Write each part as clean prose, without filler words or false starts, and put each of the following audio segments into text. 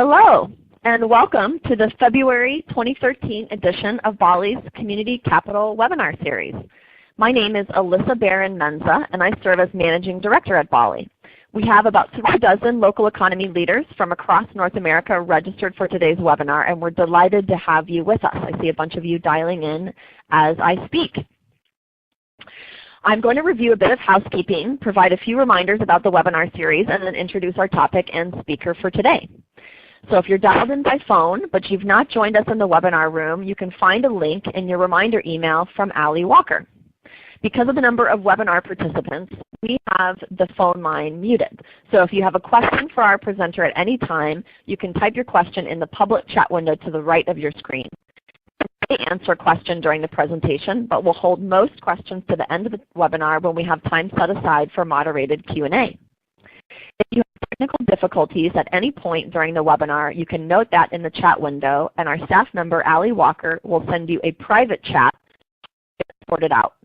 Hello, and welcome to the February 2013 edition of BALLE's Community Capital Webinar Series. My name is Alyssa Barron-Menza, and I serve as Managing Director at BALLE. We have about 3 dozen local economy leaders from across North America registered for today's webinar, and we're delighted to have you with us. I see a bunch of you dialing in as I speak. I'm going to review a bit of housekeeping, provide a few reminders about the webinar series, and then introduce our topic and speaker for today. So if you're dialed in by phone, but you've not joined us in the webinar room, you can find a link in your reminder email from Ali Walker. Because of the number of webinar participants, we have the phone line muted. So if you have a question for our presenter at any time, you can type your question in the public chat window to the right of your screen. We may answer a question during the presentation, but we'll hold most questions to the end of the webinar when we have time set aside for moderated Q&A. If you have technical difficulties at any point during the webinar, you can note that in the chat window, and our staff member, Ali Walker, will send you a private chat to get sorted out.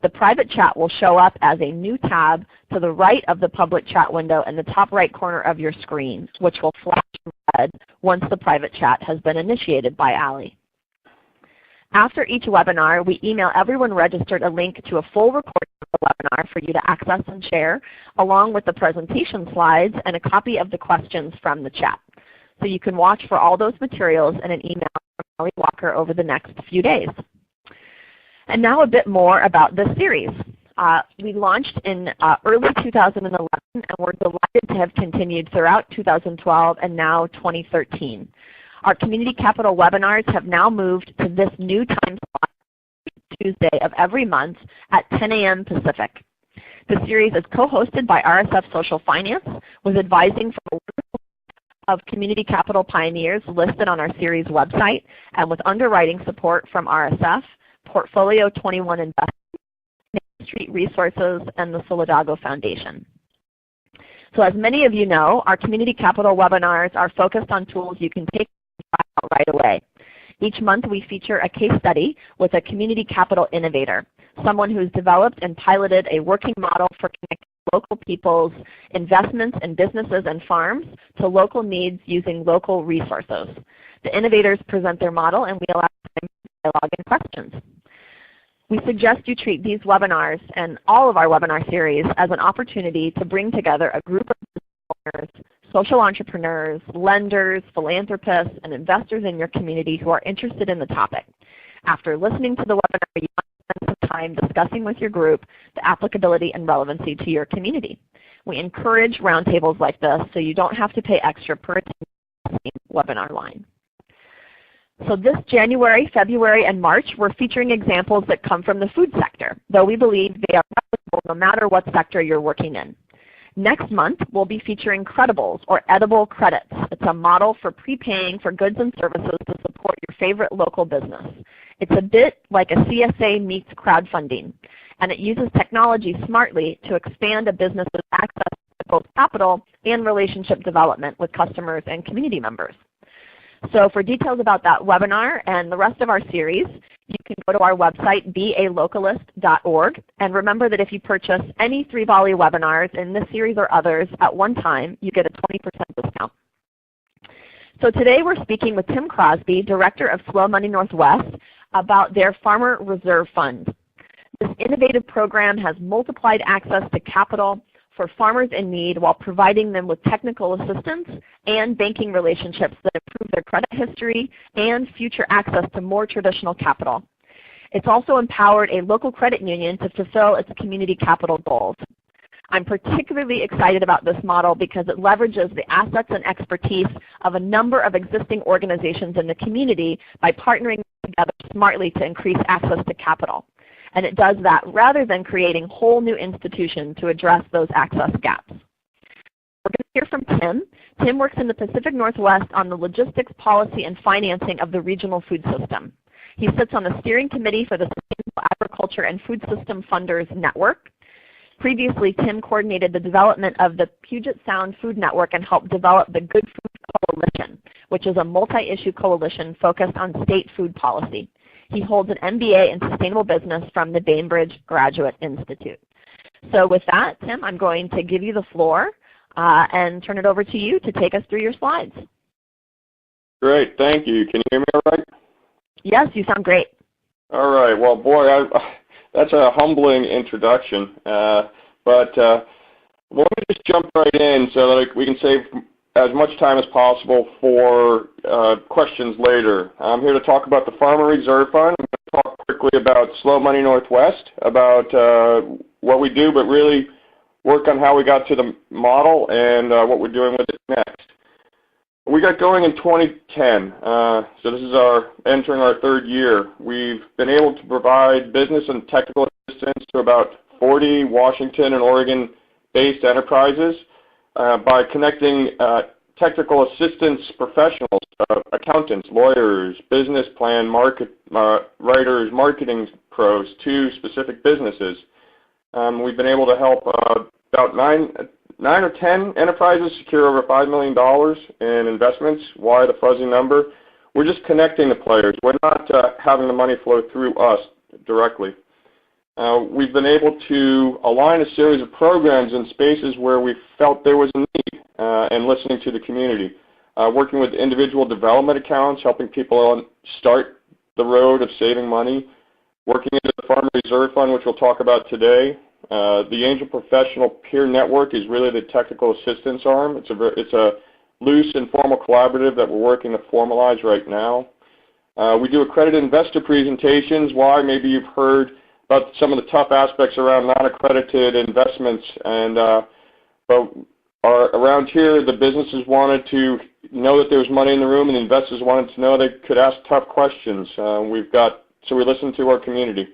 The private chat will show up as a new tab to the right of the public chat window in the top right corner of your screen, which will flash red once the private chat has been initiated by Ali. After each webinar, we email everyone registered a link to a full recording of the webinar for you to access and share, along with the presentation slides and a copy of the questions from the chat. So you can watch for all those materials in an email from Ali Walker over the next few days. And now a bit more about this series. We launched in early 2011, and we're delighted to have continued throughout 2012 and now 2013. Our Community Capital webinars have now moved to this new time slot, Tuesday of every month at 10 a.m. Pacific. The series is co-hosted by RSF Social Finance, with advising from a group of community capital pioneers listed on our series website, and with underwriting support from RSF, Portfolio 21 Investments, Main Street Resources, and the Solidago Foundation. So as many of you know, our Community Capital webinars are focused on tools you can take out right away. Each month we feature a case study with a community capital innovator, someone who's developed and piloted a working model for connecting local people's investments in businesses and farms to local needs using local resources. The innovators present their model, and we allow time for dialogue and questions. We suggest you treat these webinars and all of our webinar series as an opportunity to bring together a group of business owners, social entrepreneurs, lenders, philanthropists, and investors in your community who are interested in the topic. After listening to the webinar, you want to spend some time discussing with your group the applicability and relevancy to your community. We encourage roundtables like this so you don't have to pay extra per attendance webinar line. So this January, February, and March, we're featuring examples that come from the food sector, though we believe they are replicable no matter what sector you're working in. Next month, we'll be featuring Credibles, or edible credits. It's a model for prepaying for goods and services to support your favorite local business. It's a bit like a CSA meets crowdfunding, and it uses technology smartly to expand a business's access to both capital and relationship development with customers and community members. So for details about that webinar and the rest of our series, you can go to our website, bealocalist.org. And remember that if you purchase any 3 BALLE webinars in this series or others at one time, you get a 20% discount. So today we're speaking with Tim Crosby, Director of Slow Money Northwest, about their Farmer Reserve Fund. This innovative program has multiplied access to capital for farmers in need while providing them with technical assistance and banking relationships that improve their credit history and future access to more traditional capital. It's also empowered a local credit union to fulfill its community capital goals. I'm particularly excited about this model because it leverages the assets and expertise of a number of existing organizations in the community by partnering together smartly to increase access to capital. And it does that rather than creating whole new institutions to address those access gaps. We're going to hear from Tim. Tim works in the Pacific Northwest on the logistics, policy, and financing of the regional food system. He sits on the steering committee for the Sustainable Agriculture and Food System Funders Network. Previously, Tim coordinated the development of the Puget Sound Food Network and helped develop the Good Food Coalition, which is a multi-issue coalition focused on state food policy. He holds an MBA in Sustainable Business from the Bainbridge Graduate Institute. So with that, Tim, I'm going to give you the floor and turn it over to you to take us through your slides. Great, thank you. Can you hear me all right? Yes, you sound great. All right, well, boy, that's a humbling introduction. But let me just jump right in so that we can save as much time as possible for questions later. I'm here to talk about the Farmer Reserve Fund. I'm going to talk quickly about Slow Money Northwest, about what we do, but really work on how we got to the model and what we're doing with it next. We got going in 2010, so this is entering our third year. We've been able to provide business and technical assistance to about 40 Washington and Oregon-based enterprises by connecting technical assistance professionals, accountants, lawyers, business plan writers, marketing pros to specific businesses. We've been able to help about 9 or 10 enterprises secure over $5 million in investments. Why the fuzzy number? We're just connecting the players. We're not having the money flow through us directly. We've been able to align a series of programs in spaces where we felt there was a need and listening to the community. Working with individual development accounts, helping people start the road of saving money. Working into the Farmer Reserve Fund, which we'll talk about today. The Angel Professional Peer Network is really the technical assistance arm. It's a loose, informal collaborative that we're working to formalize right now. We do accredited investor presentations. Why? Maybe you've heard about some of the tough aspects around non-accredited investments, and but around here, the businesses wanted to know that there was money in the room, and the investors wanted to know they could ask tough questions. So we listen to our community.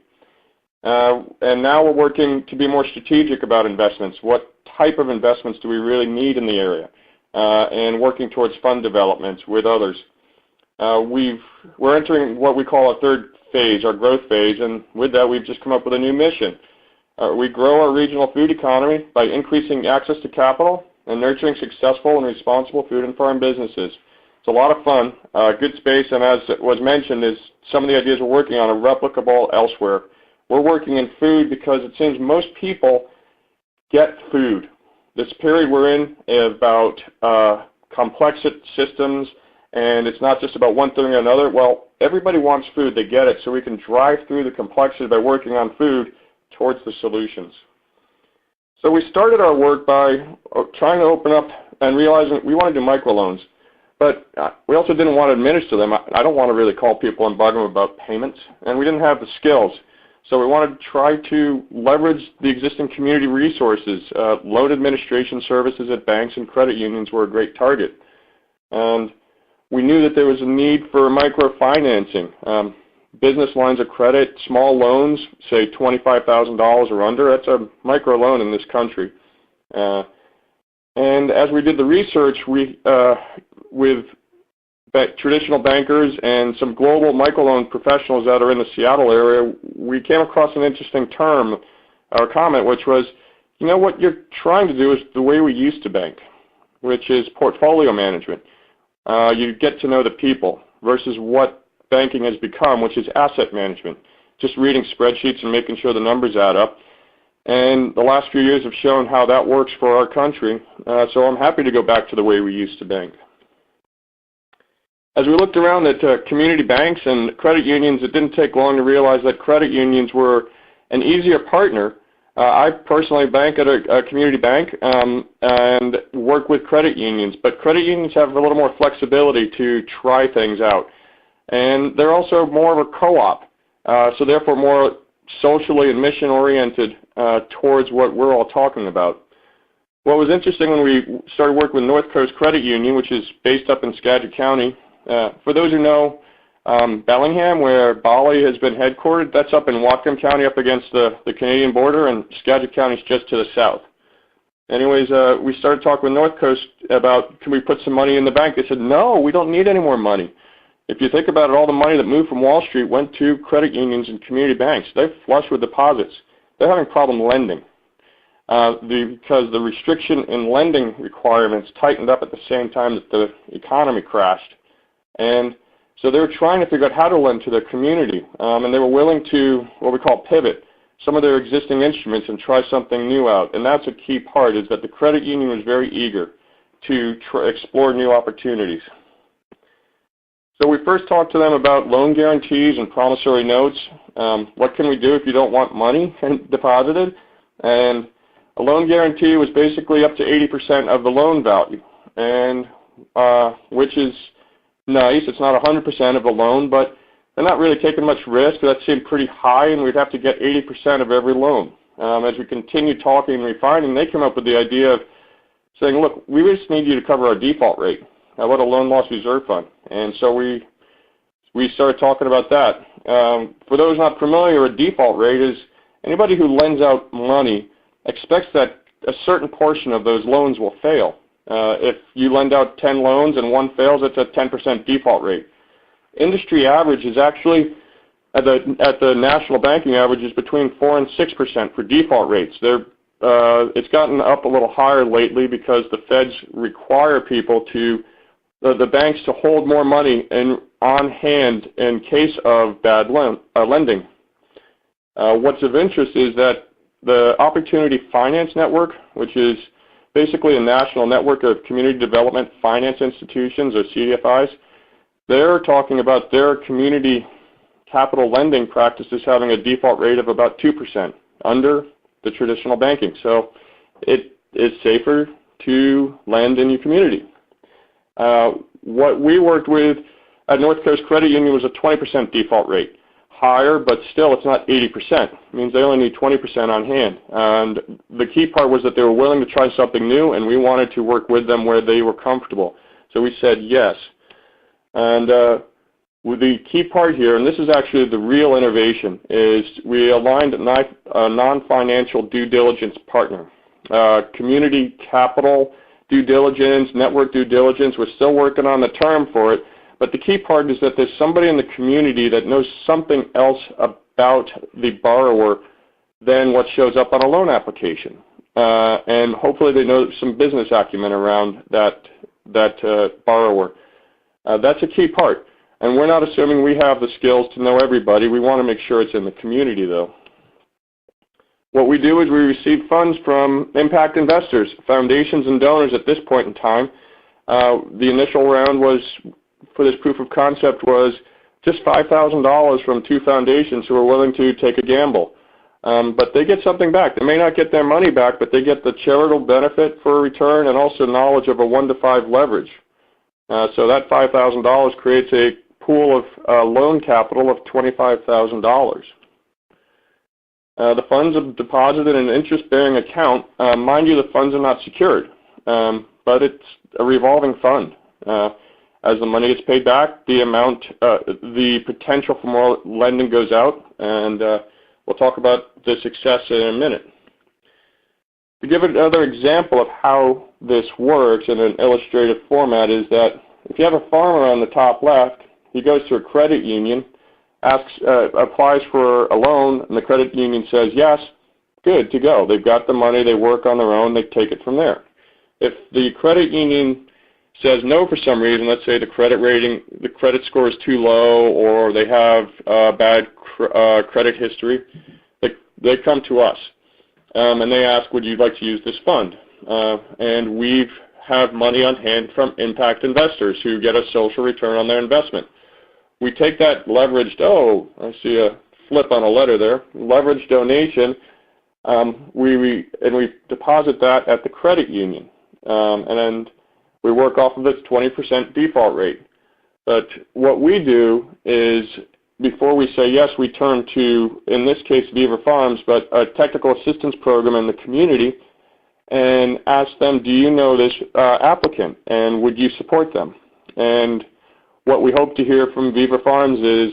And now we're working to be more strategic about investments. What type of investments do we really need in the area? And working towards fund developments with others. We're entering what we call our third phase, our growth phase, and with that we've just come up with a new mission. We grow our regional food economy by increasing access to capital and nurturing successful and responsible food and farm businesses. It's a lot of fun, good space, and as was mentioned, is some of the ideas we're working on are replicable elsewhere. We're working in food because it seems most people get food. This period we're in is about complex systems, and it's not just about one thing or another. Well, everybody wants food. They get it. So we can drive through the complexity by working on food towards the solutions. So we started our work by trying to open up and realizing we want to do microloans. But we also didn't want to administer them. I don't want to really call people and bug them about payments. And we didn't have the skills. So we wanted to try to leverage the existing community resources. Loan administration services at banks and credit unions were a great target. And we knew that there was a need for microfinancing. Business lines of credit, small loans, say $25,000 or under, that's a microloan in this country. And as we did the research, with traditional bankers and some global microloan professionals that are in the Seattle area, we came across an interesting term or comment, which was, you know, what you're trying to do is the way we used to bank, which is portfolio management. You get to know the people versus what banking has become, which is asset management, just reading spreadsheets and making sure the numbers add up. And the last few years have shown how that works for our country, so I'm happy to go back to the way we used to bank. As we looked around at community banks and credit unions, it didn't take long to realize that credit unions were an easier partner. I personally bank at a community bank and work with credit unions, but credit unions have a little more flexibility to try things out. And they're also more of a co-op, so therefore more socially and mission-oriented towards what we're all talking about. What was interesting when we started working with North Coast Credit Union, which is based up in Skagit County, for those who know Bellingham, where BALLE has been headquartered, that's up in Whatcom County up against the Canadian border, and Skagit County is just to the south. Anyways, we started talking with North Coast about, can we put some money in the bank? They said, no, we don't need any more money. If you think about it, all the money that moved from Wall Street went to credit unions and community banks. They're flush with deposits. They're having problem lending because the restriction in lending requirements tightened up at the same time that the economy crashed. And so they were trying to figure out how to lend to their community, and they were willing to what we call pivot some of their existing instruments and try something new out. And that's a key part, is that the credit union was very eager to explore new opportunities. So we first talked to them about loan guarantees and promissory notes. What can we do if you don't want money deposited? And a loan guarantee was basically up to 80% of the loan value, and which is nice. It's not 100% of the loan, but they're not really taking much risk. That seemed pretty high, and we'd have to get 80% of every loan. As we continued talking and refining, they came up with the idea of saying, look, we just need you to cover our default rate. How about a loan loss reserve fund? And so we started talking about that. For those not familiar, a default rate is anybody who lends out money expects that a certain portion of those loans will fail. If you lend out 10 loans and one fails, it's a 10% default rate. Industry average is actually, at the national banking average, is between 4 and 6% for default rates. It's gotten up a little higher lately because the feds require people the banks to hold more money on hand in case of bad lending. What's of interest is that the Opportunity Finance Network, which is basically a national network of community development finance institutions, or CDFIs, they're talking about their community capital lending practices having a default rate of about 2% under the traditional banking. So it is safer to lend in your community. What we worked with at North Coast Credit Union was a 20% default rate. Higher, but still it's not 80%. It means they only need 20% on hand. And the key part was that they were willing to try something new, and we wanted to work with them where they were comfortable. So we said yes. And the key part here, and this is actually the real innovation, is we aligned a non-financial due diligence partner. Community capital due diligence, network due diligence, we're still working on the term for it. But the key part is that there's somebody in the community that knows something else about the borrower than what shows up on a loan application. And hopefully they know some business acumen around that borrower. That's a key part. And we're not assuming we have the skills to know everybody. We want to make sure it's in the community, though. What we do is we receive funds from impact investors, foundations, and donors at this point in time. The initial round for this proof of concept was just $5,000 from 2 foundations who are willing to take a gamble. But they get something back. They may not get their money back, but they get the charitable benefit for a return and also knowledge of a 1 to 5 leverage. So that $5,000 creates a pool of loan capital of $25,000. The funds are deposited in an interest-bearing account. Mind you, the funds are not secured, but it's a revolving fund. As the money gets paid back, the potential for more lending goes out, and we'll talk about the success in a minute. To give another example of how this works in an illustrative format is that if you have a farmer on the top left, he goes to a credit union, applies for a loan, and the credit union says yes, good to go. They've got the money, they work on their own, they take it from there. If the credit union says no for some reason, let's say the credit score is too low, or they have bad credit history, they come to us and they ask, would you like to use this fund? And we have money on hand from impact investors who get a social return on their investment. We take that leveraged, I see a flip on a letter there, leveraged donation, we deposit that at the credit union, and then we work off of its 20% default rate. But what we do is, before we say yes, we turn to, in this case, Beaver Farms, but a technical assistance program in the community, and ask them, do you know this applicant, and would you support them? And what we hope to hear from Beaver Farms is,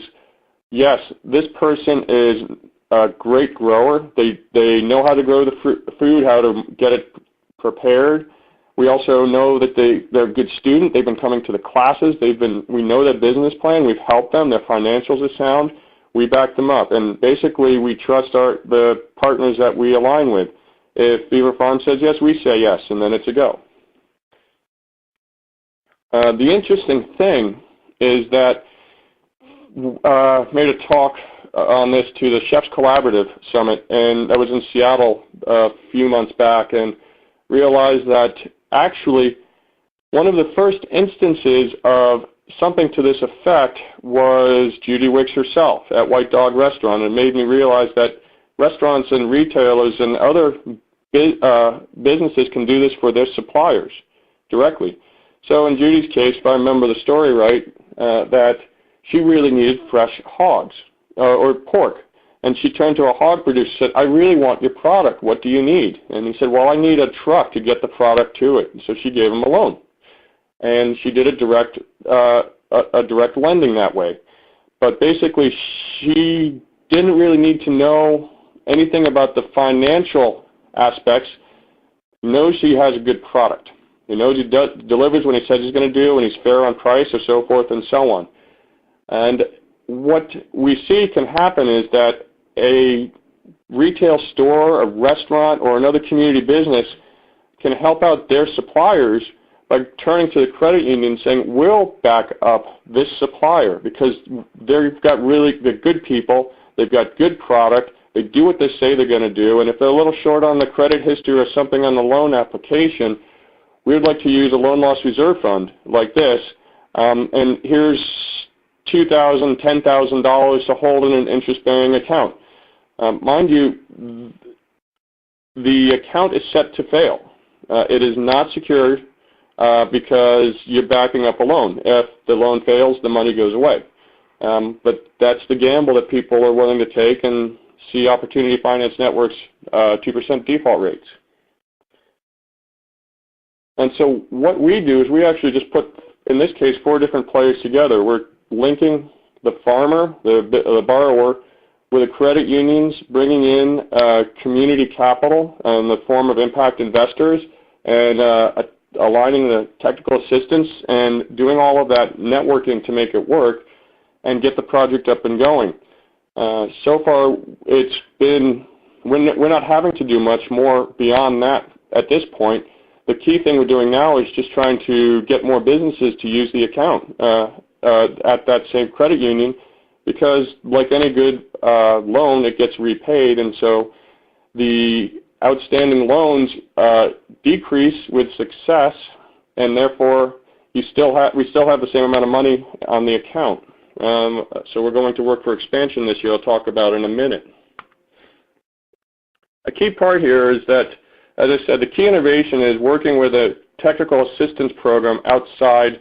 yes, this person is a great grower. They know how to grow the food, how to get it prepared. We also know that they're a good student. They've been coming to the classes. We know their business plan. We've helped them. Their financials are sound. We back them up. And basically, we trust the partners that we align with. If Beaver Farms says yes, we say yes, and then it's a go. The interesting thing is that made a talk on this to the Chefs Collaborative Summit, and that was in Seattle a few months back, and realized that actually one of the first instances of something to this effect was Judy Wicks herself at White Dog Restaurant. It made me realize that restaurants and retailers and other businesses can do this for their suppliers directly. So in Judy's case, if I remember the story right, that she really needed fresh hogs or pork. And she turned to a hog producer and said, I really want your product. What do you need? And he said, well, I need a truck to get the product to it. And so she gave him a loan. And she did a direct lending that way. But basically, she didn't really need to know anything about the financial aspects. He knows she has a good product. He knows he delivers when he says he's going to do, and he's fair on price, or so forth and so on. And what we see can happen is that a retail store, a restaurant, or another community business can help out their suppliers by turning to the credit union saying, we'll back up this supplier because they're good people, they've got good product, they do what they say they're going to do, and if they're a little short on the credit history or something on the loan application, we would like to use a loan loss reserve fund like this, and here's $2,000, $10,000 to hold in an interest-bearing account. Mind you, the account is set to fail. It is not secured because you're backing up a loan. If the loan fails, the money goes away. But that's the gamble that people are willing to take and see Opportunity Finance Network's 2% default rates. And so what we do is we actually just put, in this case, 4 different players together. We're linking the farmer, the borrower, with the credit unions, bringing in community capital in the form of impact investors, and aligning the technical assistance and doing all of that networking to make it work and get the project up and going. So far, it's been, we're not having to do much more beyond that at this point. The key thing we're doing now is just trying to get more businesses to use the account at that same credit union, because like any good loan, it gets repaid, and so the outstanding loans decrease with success, and therefore we still have the same amount of money on the account. So we're going to work for expansion this year. I'll talk about in a minute. A key part here is that, as I said, the key innovation is working with a technical assistance program outside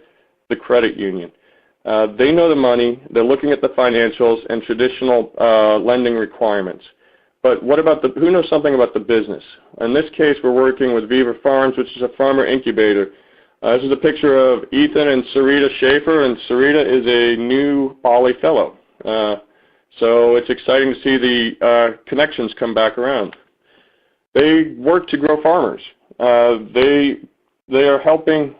the credit union. They know the money, they're looking at the financials and traditional lending requirements. But what about who knows something about the business? In this case, we're working with Viva Farms, which is a farmer incubator. This is a picture of Ethan and Sarita Schaefer, and Sarita is a new BALLE fellow. So it's exciting to see the connections come back around. They work to grow farmers. They are helping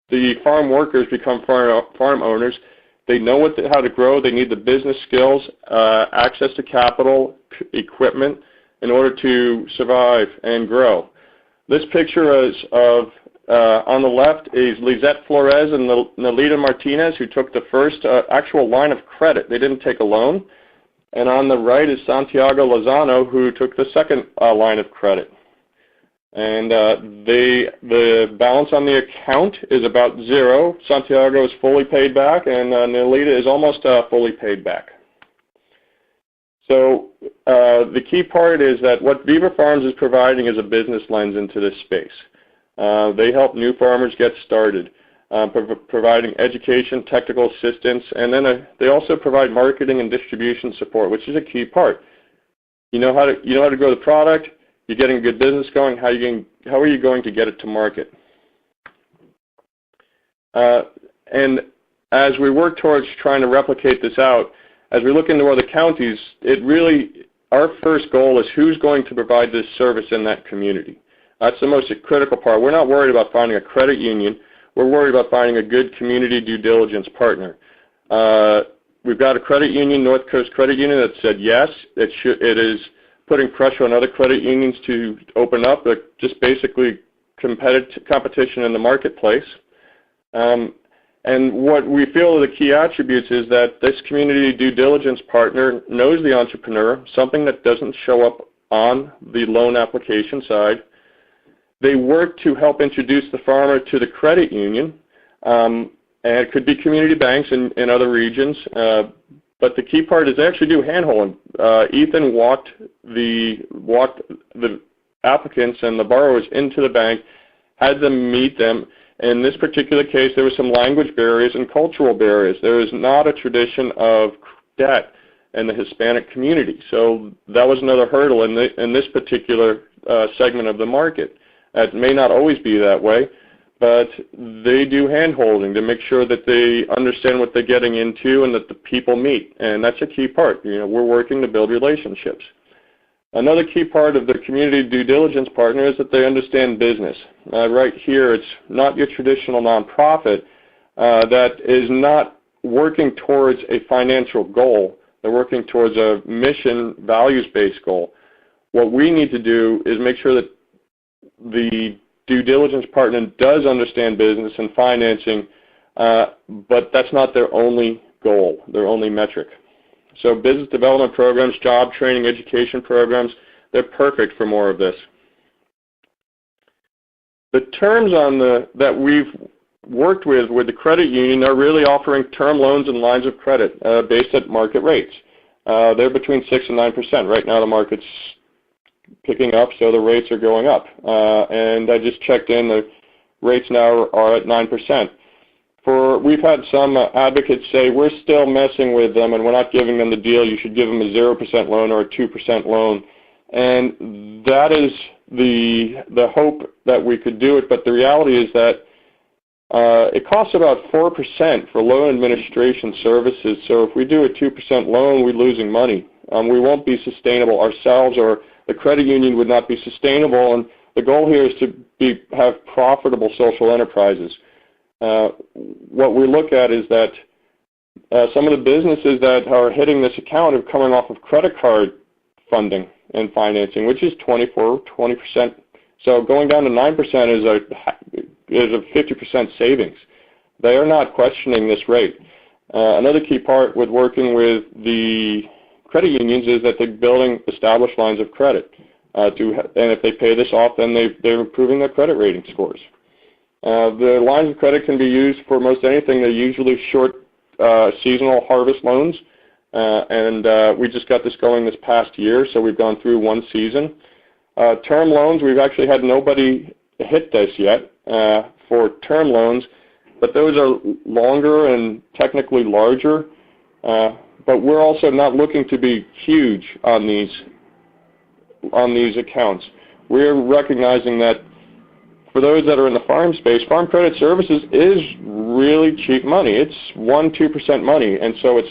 the farm workers become farm owners. They know how to grow. They need the business skills, access to capital, equipment in order to survive and grow. This picture is of, on the left is Lizette Flores and Nalita Martinez, who took the first actual line of credit. They didn't take a loan. And on the right is Santiago Lozano, who took the second line of credit. And the balance on the account is about 0. Santiago is fully paid back, and Nalita is almost fully paid back. So the key part is that what Viva Farms is providing is a business lens into this space. They help new farmers get started, providing education, technical assistance, and then they also provide marketing and distribution support, which is a key part. You know how to grow the product. You're getting a good business going. How are you going to get it to market? And as we work towards trying to replicate this out, as we look into other counties, our first goal is who's going to provide this service in that community. That's the most critical part. We're not worried about finding a credit union. We're worried about finding a good community due diligence partner. We've got a credit union, North Coast Credit Union, that said yes. It is putting pressure on other credit unions to open up, but just basically competition in the marketplace. And what we feel are the key attributes is that this community due diligence partner knows the entrepreneur, something that doesn't show up on the loan application side. They work to help introduce the farmer to the credit union. and it could be community banks in other regions. But the key part is they actually do handholding. Ethan walked the applicants and the borrowers into the bank, had them meet them. In this particular case, there were some language barriers and cultural barriers. There is not a tradition of debt in the Hispanic community. So that was another hurdle in this particular segment of the market. It may not always be that way, but they do hand-holding to make sure that they understand what they're getting into and that the people meet. And that's a key part. We're working to build relationships. Another key part of the community due diligence partner is that they understand business. Right here, it's not your traditional nonprofit that is not working towards a financial goal. They're working towards a mission, values-based goal. What we need to do is make sure that the due diligence partner does understand business and financing, but that's not their only goal, their only metric. So business development programs, job training, education programs, they're perfect for more of this. The terms that we've worked with the credit union are really offering term loans and lines of credit based at market rates. They're between 6 and 9%. Right now the market's picking up, so the rates are going up. And I just checked in, the rates now are at 9%. We've had some advocates say, we're still messing with them and we're not giving them the deal. You should give them a 0% loan or a 2% loan. And that is the hope that we could do it, but the reality is that it costs about 4% for loan administration services. So if we do a 2% loan, we're losing money. We won't be sustainable ourselves, or the credit union would not be sustainable. And the goal here is to have profitable social enterprises. What we look at is that some of the businesses that are hitting this account are coming off of credit card funding and financing, which is 20%. So going down to 9% is a 50% savings. They are not questioning this rate. Another key part with working with the credit unions is that they're building established lines of credit. And if they pay this off, then they're improving their credit rating scores. The lines of credit can be used for most anything. They're usually short seasonal harvest loans. And we just got this going this past year, so we've gone through one season. Term loans, we've actually had nobody hit this yet for term loans, but those are longer and technically larger. But we're also not looking to be huge on these accounts. We're recognizing that for those that are in the farm space, farm credit services is really cheap money. It's 1-2% money, and so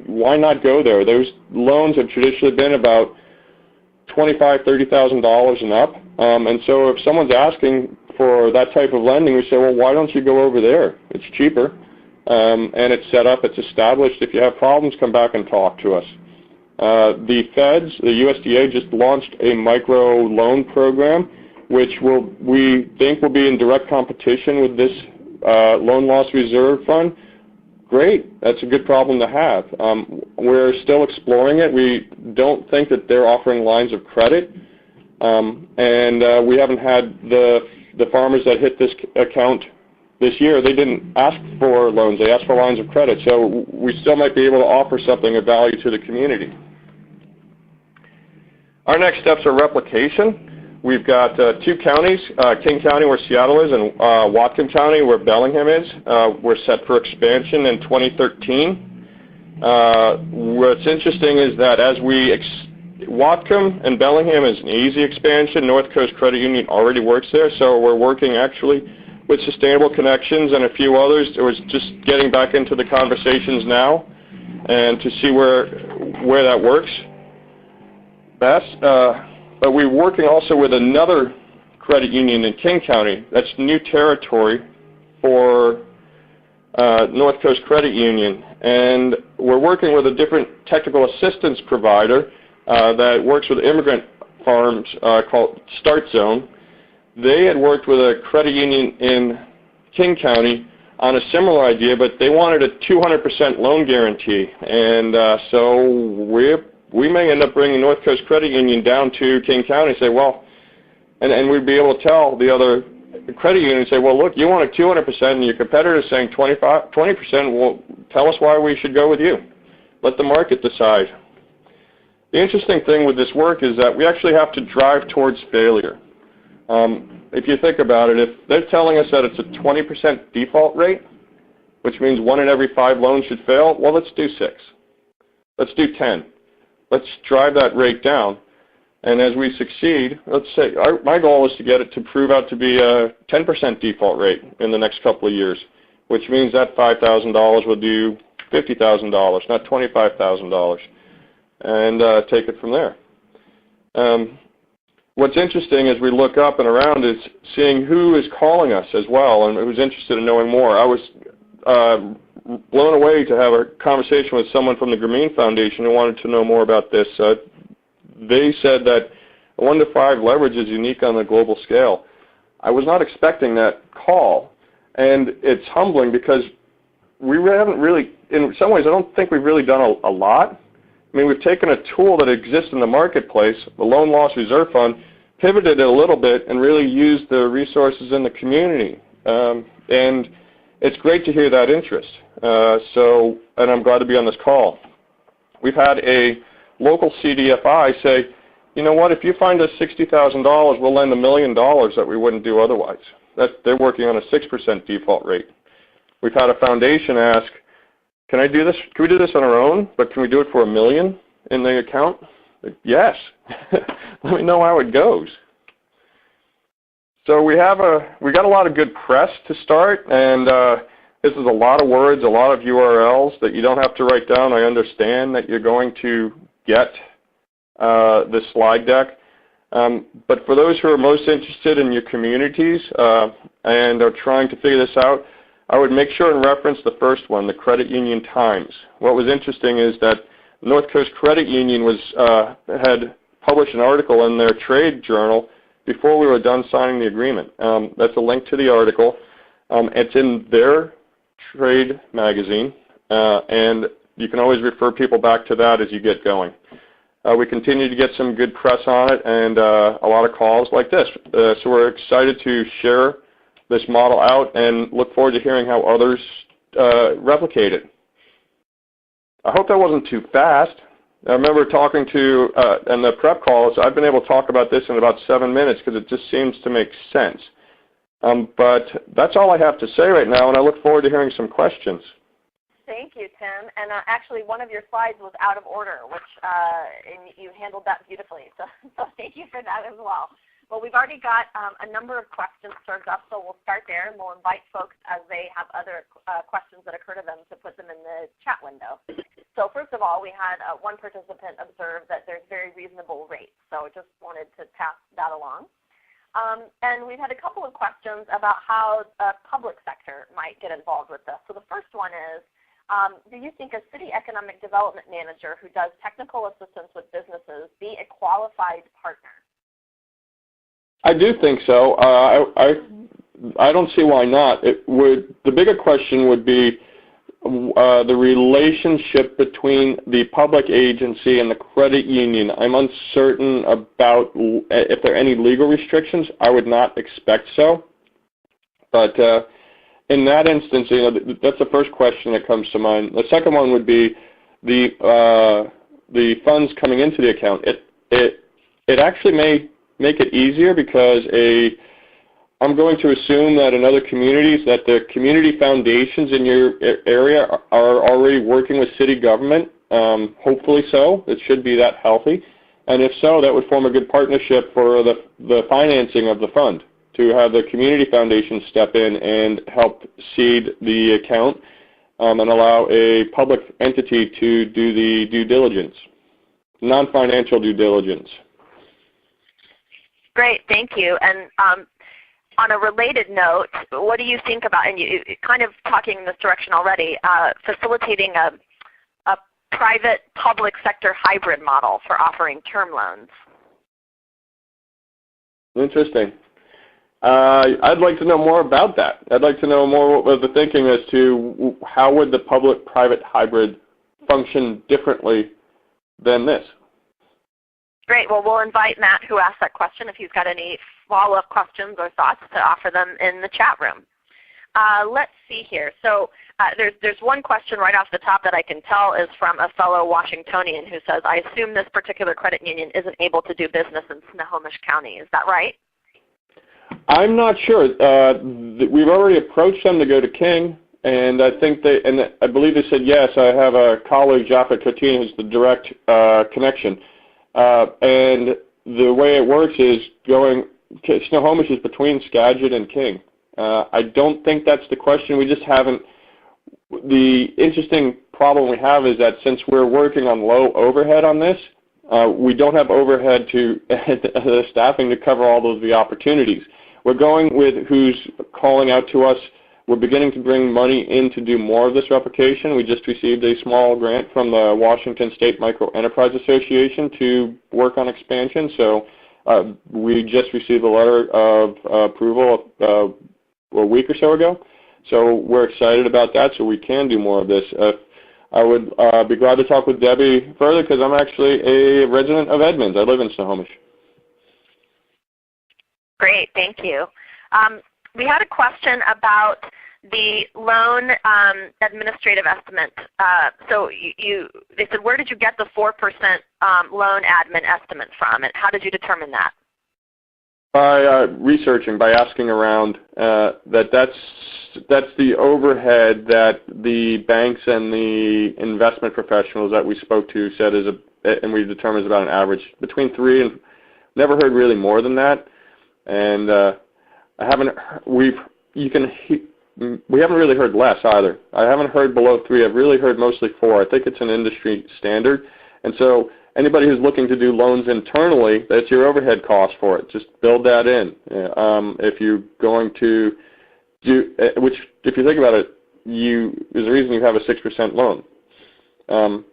why not go there? Those loans have traditionally been about $25,000, $30,000 and up, and so if someone's asking for that type of lending, we say, well, why don't you go over there? It's cheaper, and it's set up, it's established. If you have problems, come back and talk to us. The feds, the USDA, just launched a micro loan program, which we think will be in direct competition with this loan loss reserve fund. Great, that's a good problem to have. We're still exploring it. We don't think that they're offering lines of credit, and we haven't had the farmers that hit this account this year. They didn't ask for loans, they asked for lines of credit, so we still might be able to offer something of value to the community. Our next steps are replication. We've got two counties, King County where Seattle is and Whatcom County where Bellingham is. We're set for expansion in 2013. What's interesting is that as Whatcom and Bellingham is an easy expansion. North Coast Credit Union already works there, so we're working actually with Sustainable Connections and a few others. It was just getting back into the conversations now and to see where that works best. But we're working also with another credit union in King County. That's new territory for North Coast Credit Union. And we're working with a different technical assistance provider that works with immigrant farms called Start Zone. They had worked with a credit union in King County on a similar idea, but they wanted a 200% loan guarantee. And so we may end up bringing North Coast Credit Union down to King County and say, well, and we'd be able to tell the other the credit union and say, well, look, you want a 200% and your competitor is saying 20%, well, tell us why we should go with you. Let the market decide. The interesting thing with this work is that we actually have to drive towards failure. If you think about it, if they're telling us that it's a 20% default rate, which means 1 in every 5 loans should fail, well, let's do 6. Let's do 10. Let's drive that rate down. And as we succeed, let's say my goal is to get it to prove out to be a 10% default rate in the next couple of years, which means that $5,000 will do $50,000, not $25,000, and take it from there. What's interesting as we look up and around is seeing who is calling us as well and who's interested in knowing more. I was blown away to have a conversation with someone from the Grameen Foundation who wanted to know more about this. They said that 1 to 5 leverage is unique on the global scale. I was not expecting that call, and it's humbling because we haven't really, in some ways, I don't think we've really done a lot. I mean, we've taken a tool that exists in the marketplace, the Loan Loss Reserve Fund, pivoted it a little bit, and really used the resources in the community. And it's great to hear that interest. And I'm glad to be on this call. We've had a local CDFI say, you know what, if you find us $60,000, we'll lend $1 million that we wouldn't do otherwise. They're working on a 6% default rate. We've had a foundation ask, can I do this? Can we do this on our own, but can we do it for $1 million in the account? Yes. Let me know how it goes. So we got a lot of good press to start, and this is a lot of words, a lot of URLs that you don't have to write down. I understand that you're going to get this slide deck. But for those who are most interested in your communities and are trying to figure this out, I would make sure and reference the first one, the Credit Union Times. What was interesting is that North Coast Credit Union had published an article in their trade journal before we were done signing the agreement. That's a link to the article. It's in their trade magazine, and you can always refer people back to that as you get going. We continue to get some good press on it and a lot of calls like this. So we're excited to share this model out and look forward to hearing how others replicate it. I hope that wasn't too fast. I remember talking to, in the prep calls, I've been able to talk about this in about 7 minutes because it just seems to make sense. But that's all I have to say right now, and I look forward to hearing some questions. Thank you, Tim. And actually, one of your slides was out of order, which and you handled that beautifully. So thank you for that as well. Well, we've already got a number of questions served up, so we'll start there, and we'll invite folks as they have other questions that occur to them to put them in the chat window. So first of all, we had one participant observe that there's very reasonable rates, so just wanted to pass that along. And we've had a couple of questions about how the public sector might get involved with this. So the first one is, do you think a city economic development manager who does technical assistance with businesses be a qualified partner? I do think so. I don't see why not. The bigger question would be the relationship between the public agency and the credit union. I'm uncertain about if there are any legal restrictions. I would not expect so. But in that instance, that's the first question that comes to mind. The second one would be the funds coming into the account. It actually may make it easier because I'm going to assume that in other communities that the community foundations in your area are already working with city government. Hopefully so. It should be that healthy. And if so, that would form a good partnership for the financing of the fund, to have the community foundation step in and help seed the account and allow a public entity to do the due diligence, non-financial due diligence. Great, thank you. And on a related note, what do you think about, and you kind of talking in this direction already, facilitating a private public sector hybrid model for offering term loans? Interesting. I'd like to know more about that. I'd like to know more what was the thinking as to how would the public-private hybrid function differently than this. Great. Well, we'll invite Matt, who asked that question, if he's got any follow-up questions or thoughts, to offer them in the chat room. Let's see here. So there's one question right off the top that I can tell is from a fellow Washingtonian who says, I assume this particular credit union isn't able to do business in Snohomish County. Is that right? I'm not sure. We've already approached them to go to King, and I think I believe they said yes. I have a colleague, Jaffa Cotin, who's the direct connection. And the way it works is Snohomish is between Skagit and King. I don't think that's the question. We just haven't. The interesting problem we have is that since we're working on low overhead on this, we don't have overhead to staffing to cover all of the opportunities. We're going with who's calling out to us. We're beginning to bring money in to do more of this replication. We just received a small grant from the Washington State Micro Enterprise Association to work on expansion. So we just received a letter of approval a week or so ago. So we're excited about that, so we can do more of this. I would be glad to talk with Debbie further because I'm actually a resident of Edmonds. I live in Snohomish. Great, thank you. We had a question about the loan administrative estimate. So they said, where did you get the 4% loan admin estimate from, and how did you determine that? By researching, by asking around. That's the overhead that the banks and the investment professionals that we spoke to said is and we determined is about an average between 3 and never heard really more than that. And we haven't really heard less either. I haven't heard below 3. I've really heard mostly 4. I think it's an industry standard. And so anybody who's looking to do loans internally, that's your overhead cost for it. Just build that in. If you're going to do, which if you think about it, there's a reason you have a 6% loan.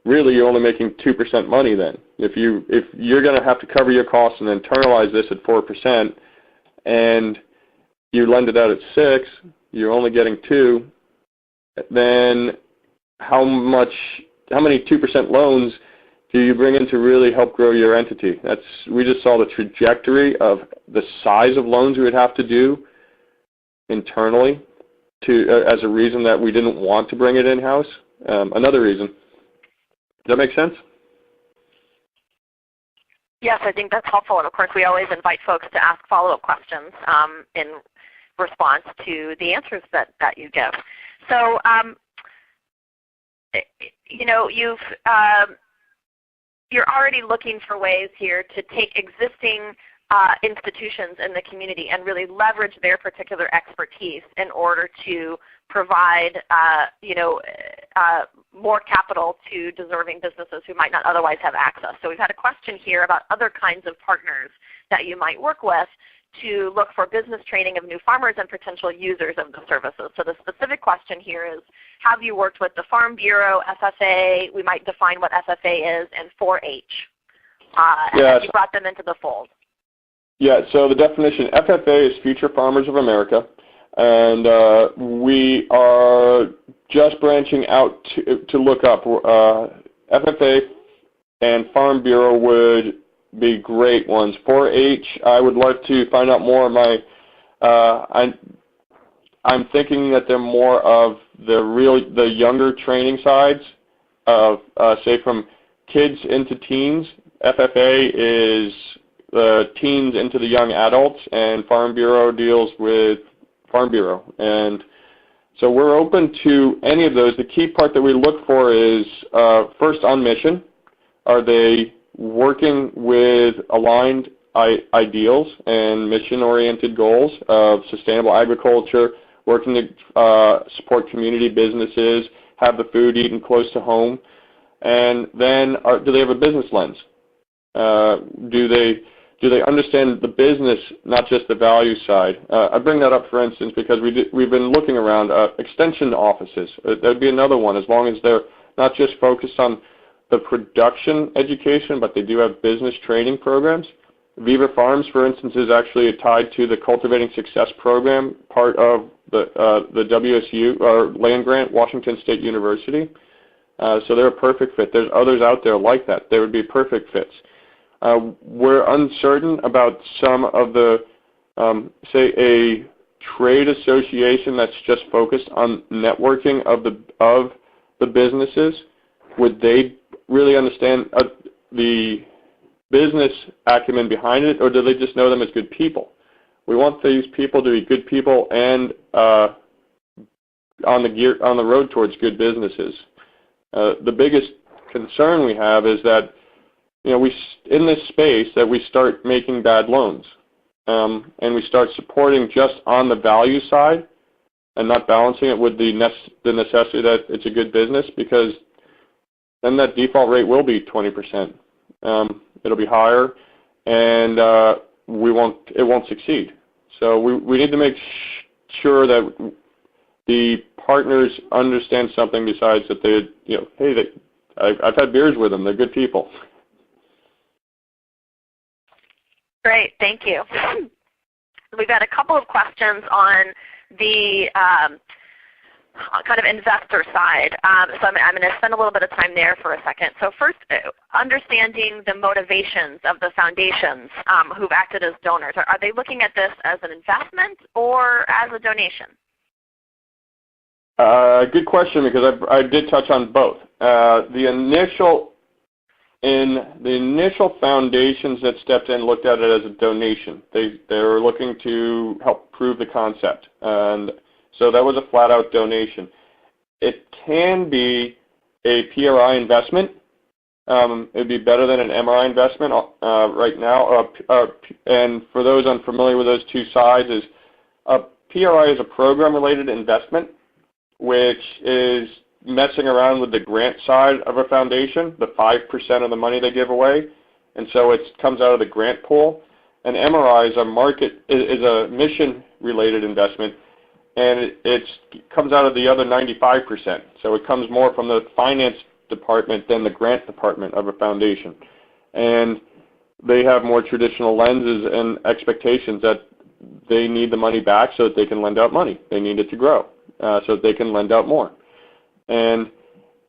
Really, you're only making 2% money then. If you're going to have to cover your costs and internalize this at 4%, and you lend it out at 6, you're only getting 2. Then how many 2% loans do you bring in to really help grow your entity? We just saw the trajectory of the size of loans we would have to do internally as a reason that we didn't want to bring it in-house. Another reason. Does that make sense? Yes, I think that's helpful. And of course, we always invite folks to ask follow-up questions in response to the answers that you give. So, you're already looking for ways here to take existing institutions in the community and really leverage their particular expertise in order to provide more capital to deserving businesses who might not otherwise have access. So we've had a question here about other kinds of partners that you might work with to look for business training of new farmers and potential users of the services. So the specific question here is, have you worked with the Farm Bureau, FFA, we might define what FFA is, and 4-H? And have you brought them into the fold? Yeah, so the definition, FFA is Future Farmers of America, and we are just branching out to look up. FFA and Farm Bureau would be great ones. 4-H, I would like to find out more. I'm thinking that they're more of the younger training sides of, say, from kids into teens. FFA is the teens into the young adults, and Farm Bureau deals with Farm Bureau. And so we're open to any of those. The key part that we look for is, first, on mission. Are they working with aligned ideals and mission-oriented goals of sustainable agriculture, working to support community businesses, have the food eaten close to home, and then do they have a business lens? Do they understand the business, not just the value side? I bring that up, for instance, because we've been looking around extension offices. That would be another one, as long as they're not just focused on the production education, but they do have business training programs. Viva Farms, for instance, is actually tied to the Cultivating Success program, part of the WSU, or land grant, Washington State University. So they're a perfect fit. There's others out there like that. They would be perfect fits. We're uncertain about some of the, say, a trade association that's just focused on networking of the businesses. Would they really understand the business acumen behind it, or do they just know them as good people? We want these people to be good people and on the road towards good businesses. The biggest concern we have is that in this space that we start making bad loans, and we start supporting just on the value side and not balancing it with the necessity that it's a good business, because then that default rate will be 20%. It'll be higher, and it won't succeed. So we need to make sure that the partners understand something besides that I've had beers with them. They're good people. Great, thank you. We've got a couple of questions on the kind of investor side. So I'm going to spend a little bit of time there for a second. So first, understanding the motivations of the foundations who've acted as donors. Are they looking at this as an investment or as a donation? Good question, because I did touch on both. The initial foundations that stepped in looked at it as a donation. They were looking to help prove the concept, and so that was a flat-out donation. It can be a PRI investment. It would be better than an MRI investment right now. And for those unfamiliar with those two sides, PRI is a program-related investment, which is messing around with the grant side of a foundation, the 5% of the money they give away, and so it comes out of the grant pool. And MRI is a mission-related investment, and it comes out of the other 95%. So it comes more from the finance department than the grant department of a foundation. And they have more traditional lenses and expectations that they need the money back so that they can lend out money. They need it to grow so that they can lend out more. And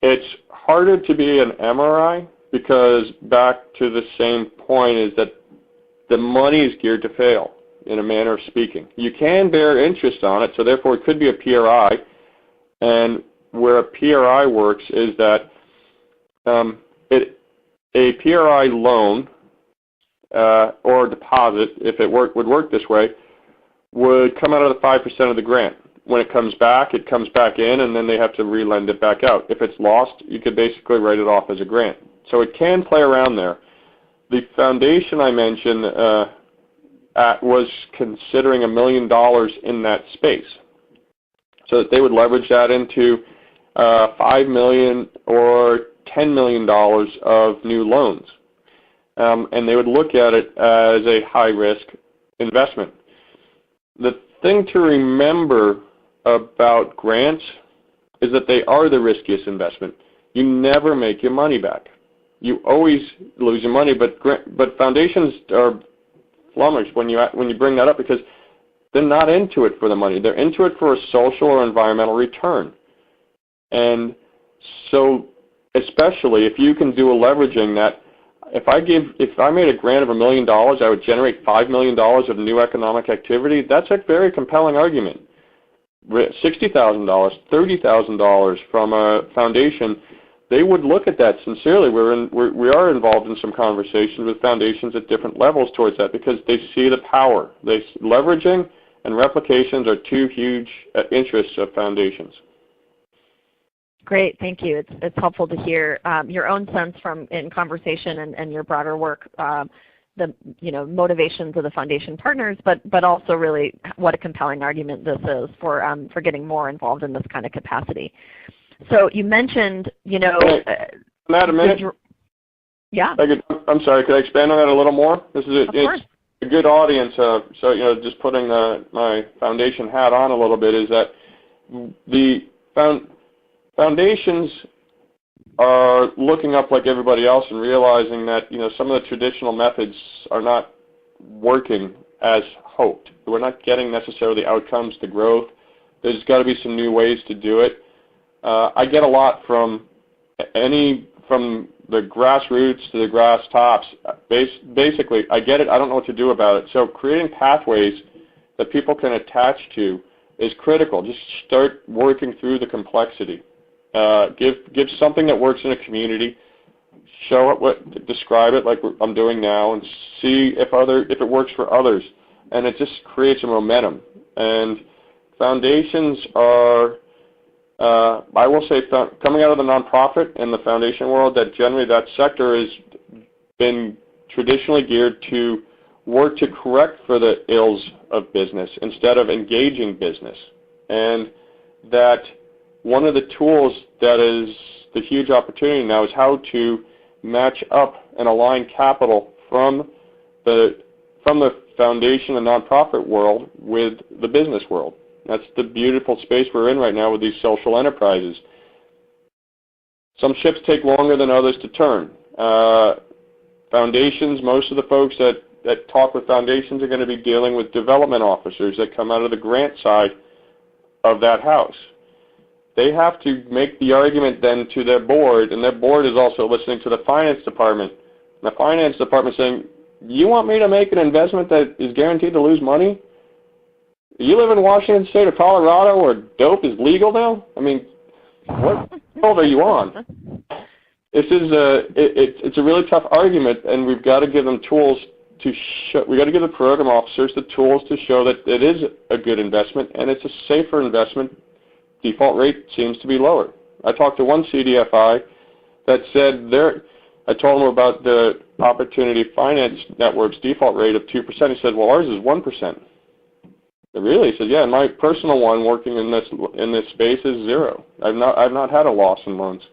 it's harder to be an MRI because, back to the same point, is that the money is geared to fail, in a manner of speaking. You can bear interest on it, so therefore it could be a PRI. And where a PRI works is that a PRI loan or deposit, if it would work this way, would come out of the 5% of the grant. When it comes back in, and then they have to re-lend it back out. If it's lost, you could basically write it off as a grant. So it can play around there. The foundation I mentioned was considering $1 million in that space, so that they would leverage that into $5 million or $10 million of new loans, and they would look at it as a high-risk investment. The thing to remember about grants is that they are the riskiest investment. You never make your money back. You always lose your money, but foundations are flummoxed when you bring that up, because they're not into it for the money. They're into it for a social or environmental return. And so, especially if you can do a leveraging that, if I made a grant of $1 million, I would generate $5 million of new economic activity. That's a very compelling argument. $60,000, $30,000 from a foundation, they would look at that sincerely. We are involved in some conversations with foundations at different levels towards that, because they see the power. Leveraging and replications are two huge interests of foundations. Great, thank you. It's helpful to hear your own sense in conversation and your broader work, the motivations of the foundation partners, but also really what a compelling argument this is for getting more involved in this kind of capacity. So you mentioned, Matt, a minute. Yeah. I'm sorry. Could I expand on that a little more? This is it's a good audience. So just putting my foundation hat on a little bit, is that the foundations are looking up like everybody else and realizing that some of the traditional methods are not working as hoped. We're not getting necessarily the outcomes, the growth. There's got to be some new ways to do it. I get a lot from any from the grassroots to the grass tops. Basically, I get it. I don't know what to do about it. So creating pathways that people can attach to is critical. Just start working through the complexity. Give something that works in a community. Show it, describe it like I'm doing now, and see if it works for others. And it just creates a momentum. And foundations are, I will say, coming out of the nonprofit and the foundation world, that generally that sector has been traditionally geared to work to correct for the ills of business instead of engaging business. And that one of the tools that is the huge opportunity now is how to match up and align capital from the foundation and nonprofit world with the business world. That's the beautiful space we're in right now with these social enterprises. Some ships take longer than others to turn. Foundations, most of the folks that talk with foundations are going to be dealing with development officers that come out of the grant side of that house. They have to make the argument then to their board, and their board is also listening to the finance department. And the finance department saying, you want me to make an investment that is guaranteed to lose money? You live in Washington State or Colorado where dope is legal now? I mean, what world are you on? This is it's a really tough argument, and we've got to give them tools to show. We've got to give the program officers the tools to show that it is a good investment and it's a safer investment. Default rate seems to be lower. I talked to one CDFI that said I told him about the Opportunity Finance Network's default rate of 2%. He said, well, ours is 1%. Really? He said, yeah, my personal one working in this space is 0. I've not had a loss in loans.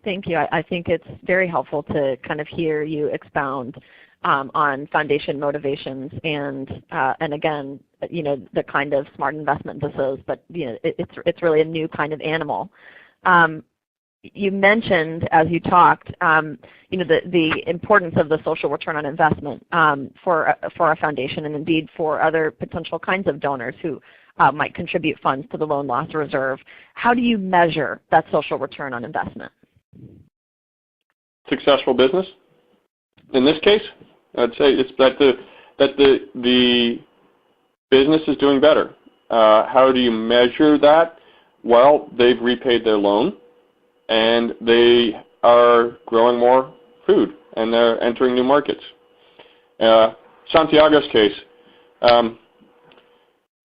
Thank you. I think it's very helpful to kind of hear you expound on foundation motivations and again, the kind of smart investment this is, but it's really a new kind of animal. You mentioned as you talked, the importance of the social return on investment for a foundation and indeed for other potential kinds of donors who might contribute funds to the loan loss reserve. How do you measure that social return on investment? Successful business. In this case, I'd say it's that the business is doing better. How do you measure that? Well, they've repaid their loan, and they are growing more food, and they're entering new markets. Santiago's case,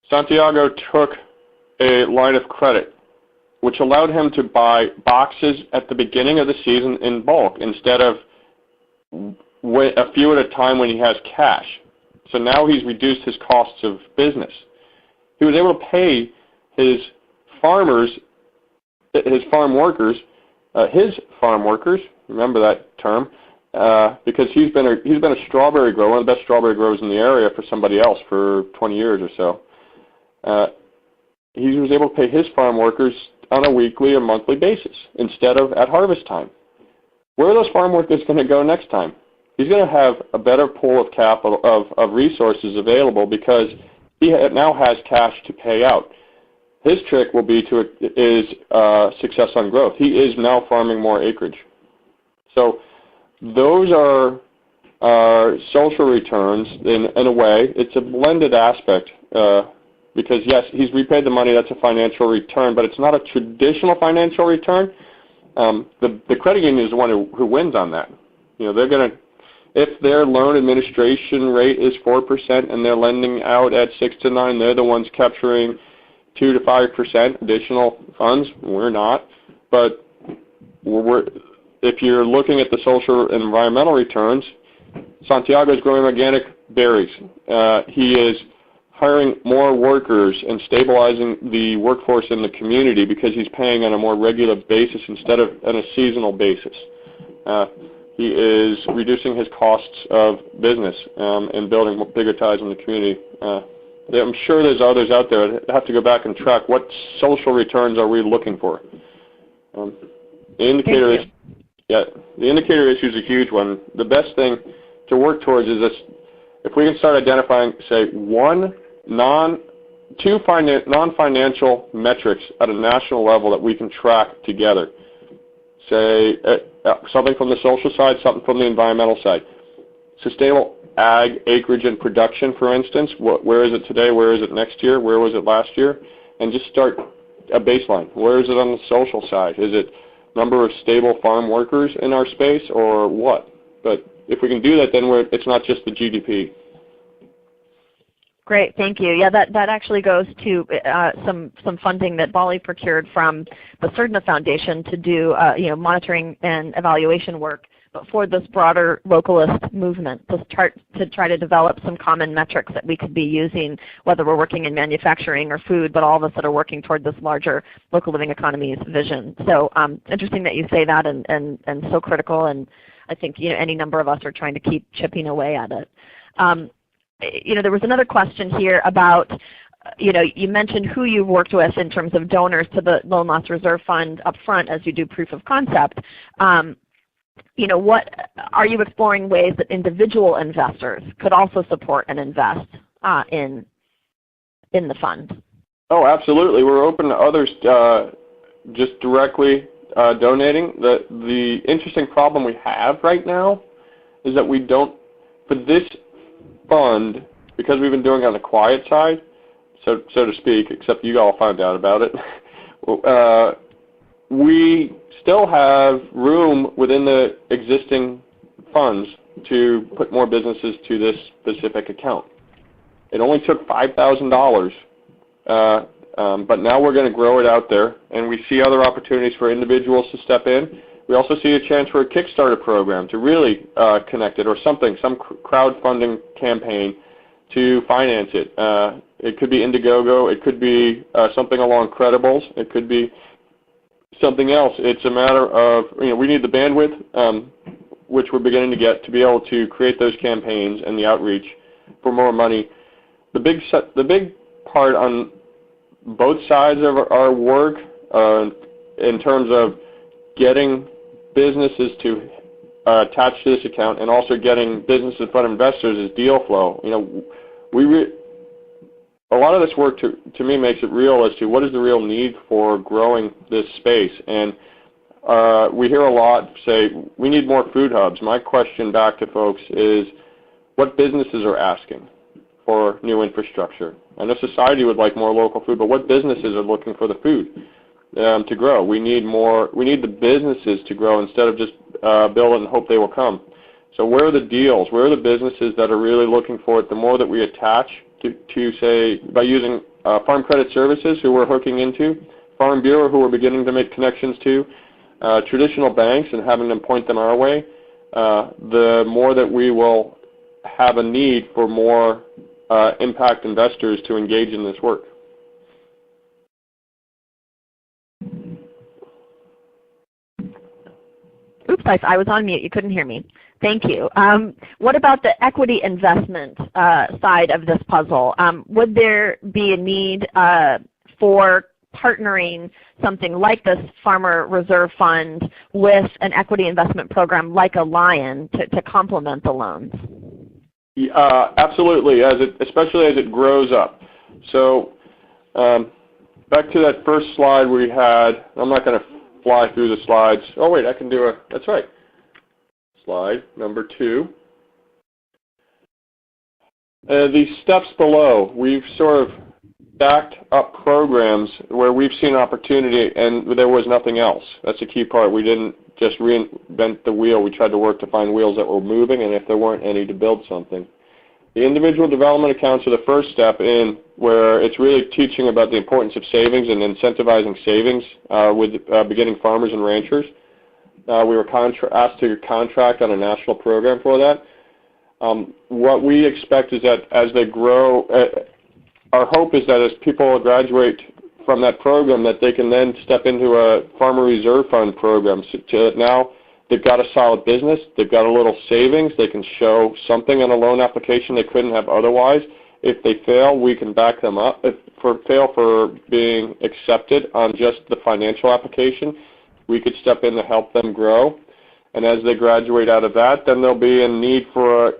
Santiago took a line of credit, which allowed him to buy boxes at the beginning of the season in bulk instead of a few at a time when he has cash. So now he's reduced his costs of business. He was able to pay his farm workers, remember that term, because he's been a strawberry grower, one of the best strawberry growers in the area for somebody else for 20 years or so. He was able to pay his farm workers on a weekly or monthly basis instead of at harvest time. Where are those farm workers going to go next time? He's going to have a better pool of capital, of resources available because he now has cash to pay out. His trick will be success on growth. He is now farming more acreage. So those are social returns in a way. It's a blended aspect because, yes, he's repaid the money. That's a financial return, but it's not a traditional financial return. The credit union is the one who wins on that. They're going to, if their loan administration rate is 4% and they're lending out at 6 to 9, they're the ones capturing 2 to 5% additional funds. We're not, but if you're looking at the social and environmental returns, Santiago is growing organic berries. He is hiring more workers and stabilizing the workforce in the community because he's paying on a more regular basis instead of on a seasonal basis. He is reducing his costs of business and building bigger ties in the community. I'm sure there's others out there. I have to go back and track what social returns are we looking for. The indicator issue is a huge one. The best thing to work towards is this: if we can start identifying, say, one two non-financial metrics at a national level that we can track together. Say something from the social side, something from the environmental side. Sustainable ag acreage and production, for instance. Where is it today? Where is it next year? Where was it last year? And just start a baseline. Where is it on the social side? Is it number of stable farm workers in our space or what? But if we can do that, then it's not just the GDP. Great, thank you. Yeah, that actually goes to some funding that BALLE procured from the Cerdna Foundation to do monitoring and evaluation work, but for this broader localist movement to try to develop some common metrics that we could be using, whether we're working in manufacturing or food, but all of us that are working toward this larger local living economies vision. So interesting that you say that, and so critical, and I think any number of us are trying to keep chipping away at it. There was another question here about, you mentioned who you've worked with in terms of donors to the Loan Loss Reserve Fund up front as you do proof of concept. What are you exploring ways that individual investors could also support and invest in the fund? Oh, absolutely. We're open to others just directly donating. The interesting problem we have right now is that we don't, for this fund, because we've been doing it on the quiet side, so to speak, except you all found out about it, we still have room within the existing funds to put more businesses to this specific account. It only took $5,000, but now we're going to grow it out there, and we see other opportunities for individuals to step in. We also see a chance for a Kickstarter program to really connect it, or some crowdfunding campaign to finance it. It could be Indiegogo. It could be something along Credibles. It could be something else. It's a matter of, we need the bandwidth, which we're beginning to get, to be able to create those campaigns and the outreach for more money. The big part on both sides of our work in terms of getting businesses to attach to this account and also getting business in front of investors is deal flow. A lot of this work to me makes it real as to what is the real need for growing this space. And we hear a lot say, we need more food hubs. My question back to folks is, what businesses are asking for new infrastructure? I know society would like more local food, but what businesses are looking for the food to grow? We need the businesses to grow instead of just build and hope they will come. So where are the deals? Where are the businesses that are really looking for it? The more that we attach to say, by using Farm Credit Services, who we're hooking into, Farm Bureau, who we're beginning to make connections to, traditional banks and having them point them our way, the more that we will have a need for more impact investors to engage in this work. Oops, I was on mute. You couldn't hear me. Thank you. What about the equity investment side of this puzzle? Would there be a need for partnering something like this Farmer Reserve Fund with an equity investment program like a Lion to complement the loans? Absolutely, especially as it grows up. So back to that first slide we had, I'm not going to fly through the slides. Oh wait, I can do that's right. Slide number 2. These steps below, we've sort of stacked up programs where we've seen opportunity and there was nothing else. That's the key part. We didn't just reinvent the wheel. We tried to work to find wheels that were moving, and if there weren't any, to build something. The individual development accounts are the first step in, where it's really teaching about the importance of savings and incentivizing savings with beginning farmers and ranchers. We were asked to contract on a national program for that. What we expect is that as they grow, our hope is that as people graduate from that program, that they can then step into a Farmer Reserve Fund program. So now they've got a solid business, they've got a little savings, they can show something on a loan application they couldn't have otherwise. If they fail, we can back them up. If fail for being accepted on just the financial application, we could step in to help them grow. And as they graduate out of that, then there'll be a need for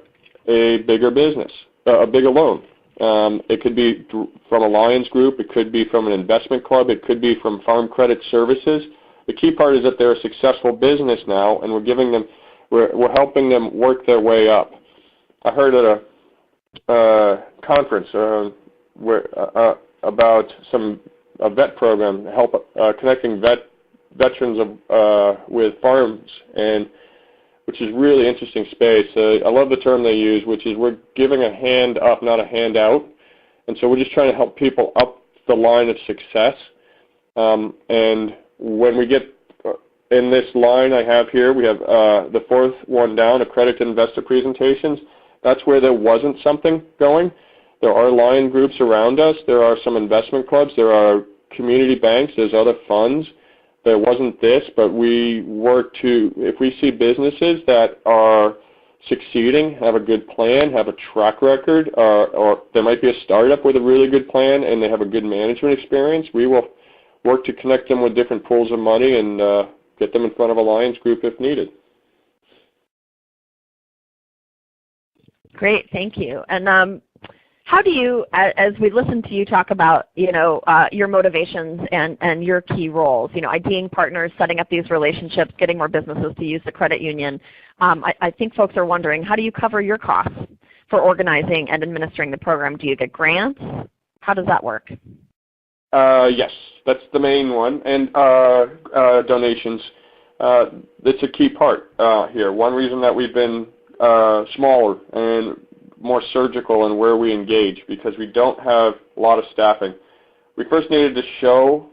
a bigger business, a bigger loan. It could be from a Lions group. It could be from an investment club. It could be from Farm Credit Services. The key part is that they're a successful business now, and we're helping them work their way up. I heard at a conference about a vet program to help connecting veterans with farms, and which is really interesting space. I love the term they use, which is we're giving a hand up, not a hand out. And so we're just trying to help people up the line of success. And when we get in this line I have here, we have the fourth one down, accredited investor presentations. That's where there wasn't something going. There are line groups around us. There are some investment clubs. There are community banks. There's other funds. There wasn't this, but we work to, if we see businesses that are succeeding, have a good plan, have a track record, or there might be a startup with a really good plan and they have a good management experience, we will work to connect them with different pools of money and get them in front of a Lions group if needed. Great, thank you. And how do you, as we listen to you talk about, your motivations and your key roles, IDing partners, setting up these relationships, getting more businesses to use the credit union, I think folks are wondering, how do you cover your costs for organizing and administering the program? Do you get grants? How does that work? Yes, that's the main one, and donations. That's a key part here. One reason that we've been smaller and more surgical in where we engage, because we don't have a lot of staffing. We first needed to show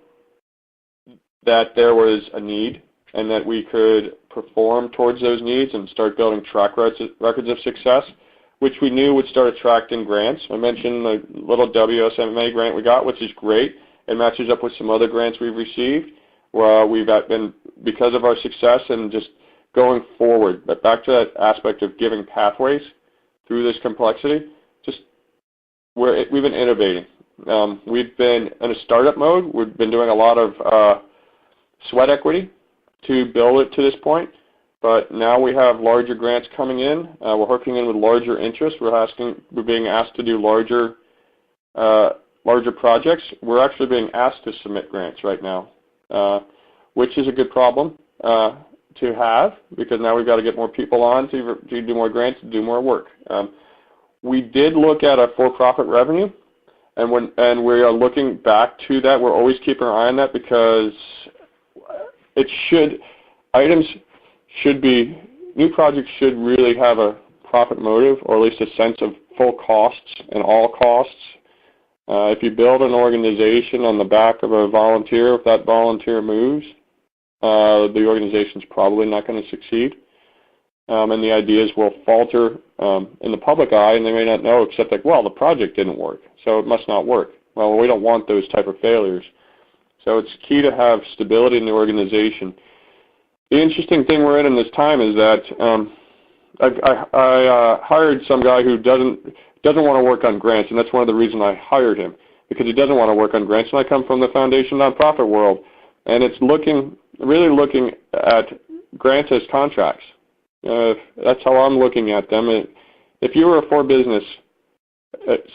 that there was a need and that we could perform towards those needs and start building track records of success, which we knew would start attracting grants. I mentioned the little WSMA grant we got, which is great. It matches up with some other grants we've received. We've been, because of our success and just going forward. But back to that aspect of giving pathways through this complexity, we've been innovating. We've been in a startup mode. We've been doing a lot of sweat equity to build it to this point, but now we have larger grants coming in. We're hooking in with larger interests. We're being asked to do larger projects. We're actually being asked to submit grants right now, which is a good problem to have, because now we've got to get more people on to do more grants, to do more work. We did look at a for-profit revenue, and we are looking back to that. We're always keeping our eye on that, because new projects should really have a profit motive, or at least a sense of full costs and all costs. If you build an organization on the back of a volunteer, if that volunteer moves, the organization's probably not going to succeed. And the ideas will falter in the public eye, and they may not know, except like, well, the project didn't work, so it must not work. Well, we don't want those type of failures. So it's key to have stability in the organization. The interesting thing we're in this time is that I hired some guy who doesn't want to work on grants, and that's one of the reasons I hired him, because he doesn't want to work on grants. And I come from the foundation nonprofit world, and it's really looking at grants as contracts. That's how I'm looking at them. If you were a for-business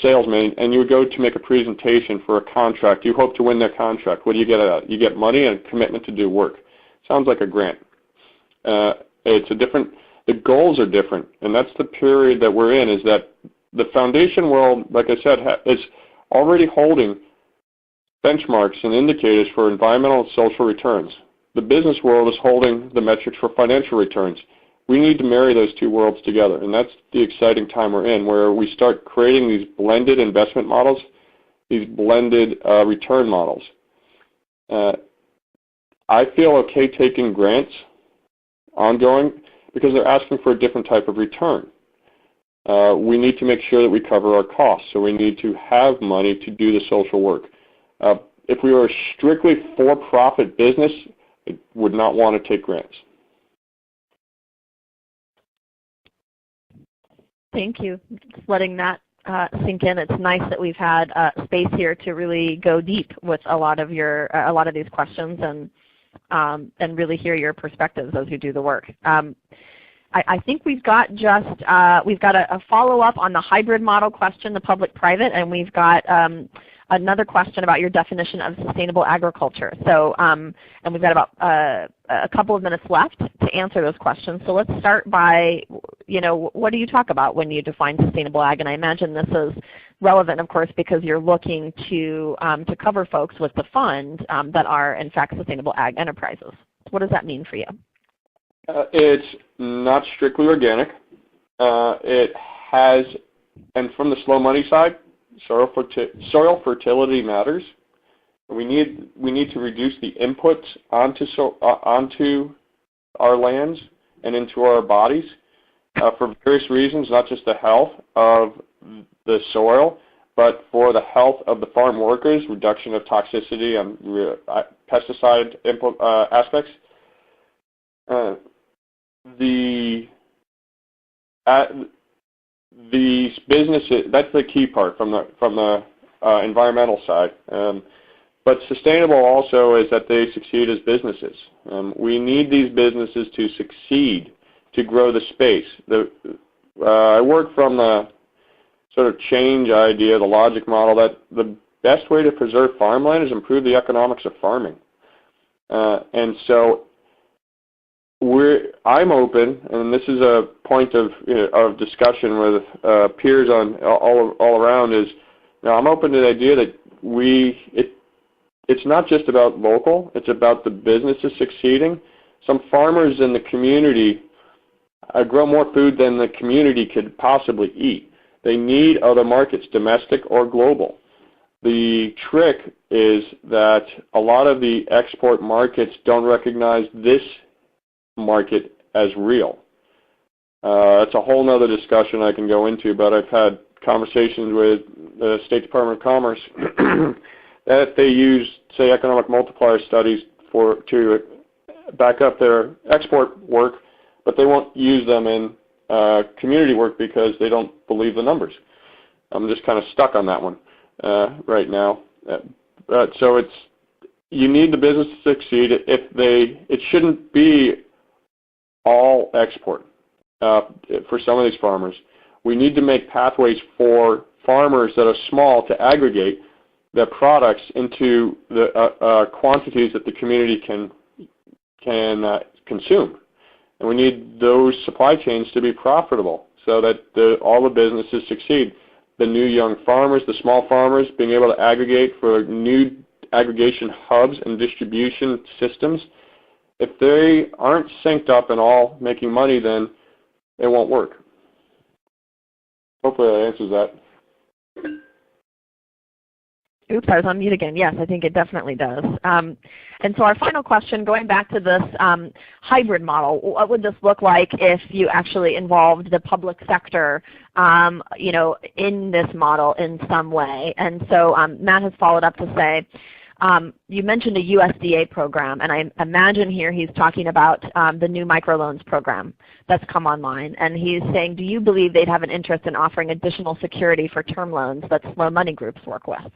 salesman and you would go to make a presentation for a contract, you hope to win their contract. What do you get out of it? You get money and a commitment to do work. Sounds like a grant. The goals are different, and that's the period that we're in, is that the foundation world, like I said, is already holding benchmarks and indicators for environmental and social returns. The business world is holding the metrics for financial returns. We need to marry those two worlds together, and that's the exciting time we're in, where we start creating these blended investment models, these blended return models. I feel okay taking grants ongoing because they're asking for a different type of return. We need to make sure that we cover our costs, so we need to have money to do the social work. If we were a strictly for-profit business, I would not want to take grants. Thank you. Just letting that sink in. It's nice that we've had space here to really go deep with a lot of these questions and really hear your perspectives as you do the work. I think we've got a follow-up on the hybrid model question, the public-private, and we've got another question about your definition of sustainable agriculture. So, and we've got about a couple of minutes left to answer those questions. So let's start by, what do you talk about when you define sustainable ag? And I imagine this is relevant, of course, because you're looking to cover folks with the fund that are, in fact, sustainable ag enterprises. What does that mean for you? It's not strictly organic. It has, and from the slow money side, soil fertility matters. We need to reduce the inputs onto our lands and into our bodies for various reasons, not just the health of the soil, but for the health of the farm workers, reduction of toxicity and pesticide aspects. The businesses, that's the key part from the environmental side. But sustainable also is that they succeed as businesses. We need these businesses to succeed, to grow the space. I work from the sort of change idea, the logic model, that the best way to preserve farmland is improve the economics of farming. And so I'm open, and this is a point of discussion with peers on all around. Is I'm open to the idea that it's not just about local; it's about the businesses succeeding. Some farmers in the community grow more food than the community could possibly eat. They need other markets, domestic or global. The trick is that a lot of the export markets don't recognize this market as real. That's a whole other discussion I can go into, but I've had conversations with the State Department of Commerce that they use, say, economic multiplier studies to back up their export work, but they won't use them in community work because they don't believe the numbers. I'm just kind of stuck on that one right now. So you need the business to succeed. It shouldn't be all export for some of these farmers. We need to make pathways for farmers that are small to aggregate their products into the quantities that the community can consume. And we need those supply chains to be profitable so that all the businesses succeed. The new young farmers, the small farmers, being able to aggregate for new aggregation hubs and distribution systems. If they aren't synced up and all making money, then it won't work. Hopefully that answers that. Oops, I was on mute again. Yes, I think it definitely does. And so our final question, going back to this hybrid model, what would this look like if you actually involved the public sector, in this model in some way? And so Matt has followed up to say, you mentioned a USDA program, and I imagine here he's talking about the new Microloans program that's come online. And he's saying, do you believe they'd have an interest in offering additional security for term loans that slow money groups work with?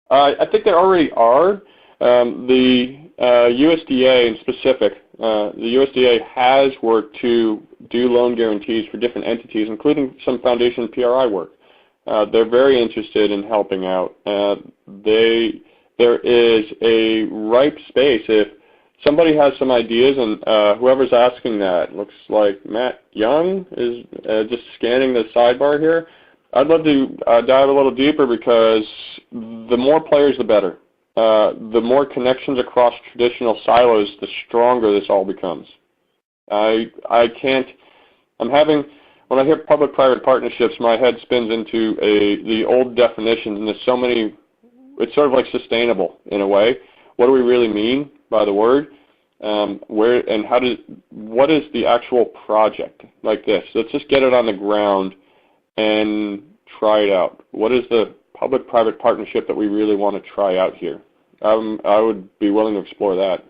I think there already are. The USDA in specific, the USDA has worked to do loan guarantees for different entities, including some foundation PRI work. They're very interested in helping out. There is a ripe space. If somebody has some ideas, and whoever's asking that, looks like Matt Young is just scanning the sidebar here. I'd love to dive a little deeper because the more players, the better. The more connections across traditional silos, the stronger this all becomes. When I hear public-private partnerships, my head spins into the old definitions, and there's so many. It's sort of like sustainable in a way. What do we really mean by the word? What is the actual project like this? Let's just get it on the ground and try it out. What is the public-private partnership that we really want to try out here? I would be willing to explore that.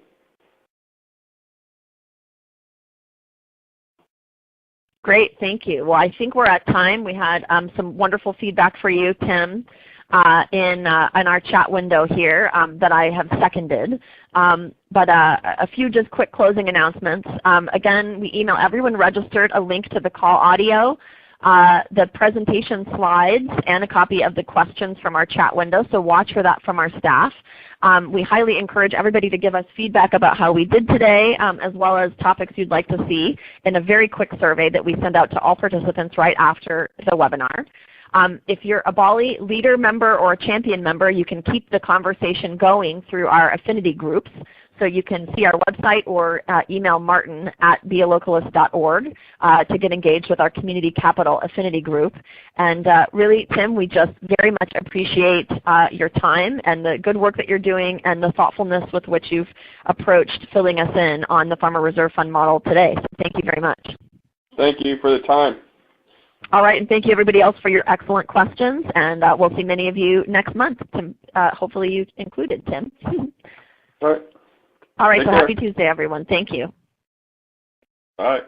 Great, thank you. Well, I think we're at time. We had some wonderful feedback for you, Tim. in our chat window here that I have seconded. But a few just quick closing announcements. Again, we email everyone registered a link to the call audio, the presentation slides, and a copy of the questions from our chat window, so watch for that from our staff. We highly encourage everybody to give us feedback about how we did today, as well as topics you'd like to see in a very quick survey that we send out to all participants right after the webinar. If you're a BALLE leader member or a champion member, you can keep the conversation going through our affinity groups. So you can see our website or email Martin at bealocalist.org to get engaged with our Community Capital Affinity Group. And really, Tim, we just very much appreciate your time and the good work that you're doing and the thoughtfulness with which you've approached filling us in on the Farmer Reserve Fund model today. So thank you very much. Thank you for the time. All right, and thank you everybody else for your excellent questions. And we'll see many of you next month. Tim, hopefully you included, Tim. All right. All right, so happy Tuesday, everyone. Thank you. All right.